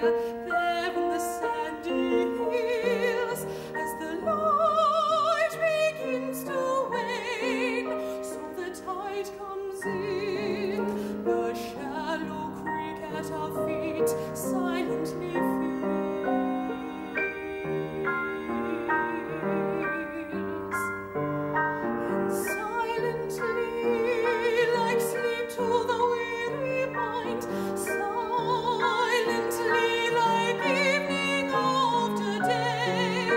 there in the sandy hills, as the light begins to wane, so the tide comes in, the shallow creek at our feet silently fills, and silently, like sleep to the weary mind, silently, like evening after day,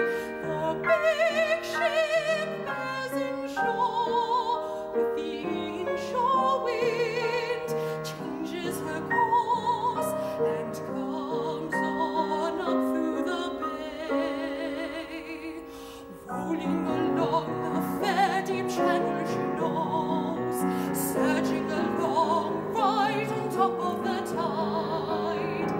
the big ship bears in shore, with the inshore wind, changes her course, and comes on up through the bay, rolling along the fair deep channel she knows, surging along right on top of the tide.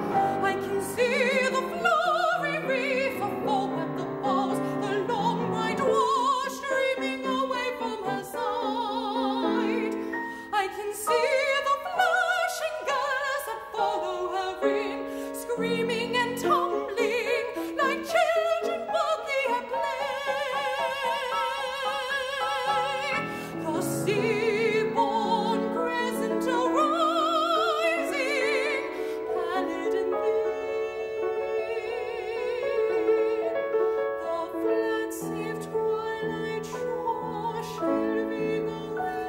I can see the flowery reef of foam at the bows, the long white wash streaming away from her side. I can see the flashing gulls that follow her in, screaming and tumbling like children boldly at play. The sea-born crescent arising, pallid and thin, the flat-saved twilight shore shelving away.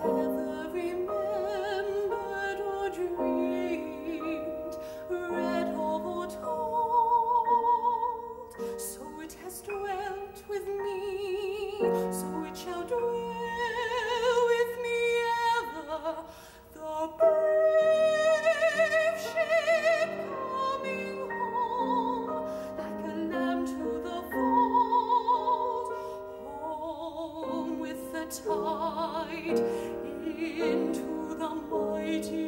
Whether remembered or dreamed, read or foretold, so it has dwelt with me, so it shall dwell with me ever, the brave ship coming home, like a lamb to the fold, home with the tide, into the mighty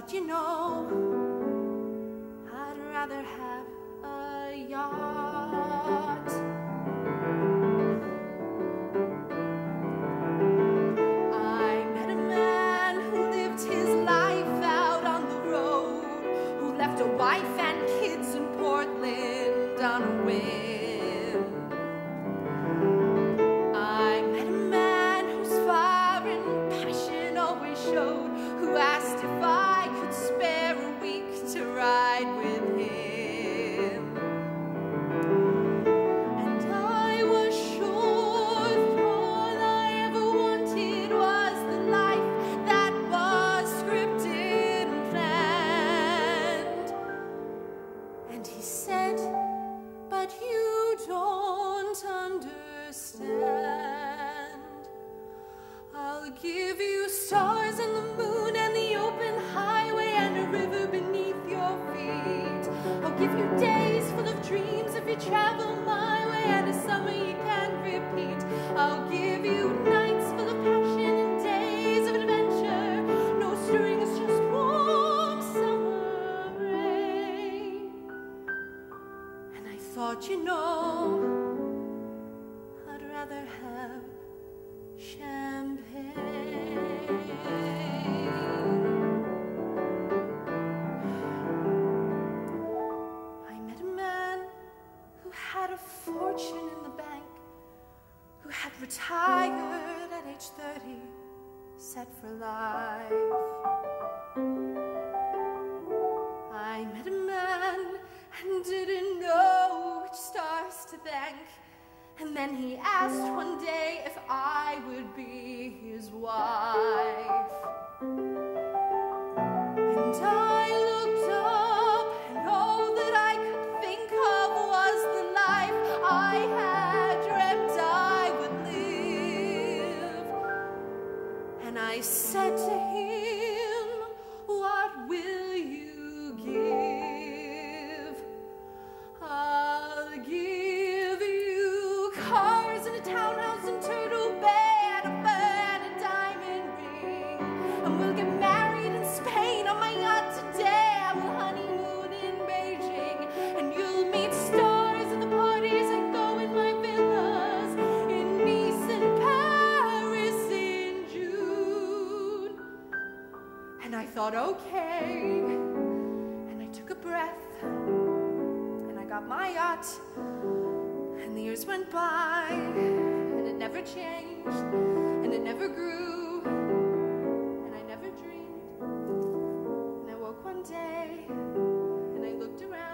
But you know, I'd rather have a yacht. I met a man who lived his life out on the road, who left a wife and kids in Portland on a whim. I met a man whose fire and passion always showed, who asked if I could spare a week give you stars and the moon and the open highway and a river beneath your feet. I'll give you days full of dreams if you travel my way and a summer you can't repeat. I'll give you nights full of passion and days of adventure. No strings, just warm summer rain. And I thought, you know, I'd rather have champagne. I met a man who had a fortune in the bank, who had retired at age 30, set for life. I met a man and didn't know which stars to thank. And then he asked one day if I would be his wife. And I looked up, and all that I could think of was the life I had dreamt I would live. And I said to him, what will you give? I'll give you cars and a townhouse in Turtle Bay and a fur and a diamond ring. And we'll get married in Spain on my yacht today. I will honeymoon in Beijing. And you'll meet stars at the parties I go in my villas in Nice and Paris in June. And I thought, okay. And I took a breath. And I got my yacht. And the years went by, and it never changed, and it never grew, and I never dreamed. And I woke one day, and I looked around.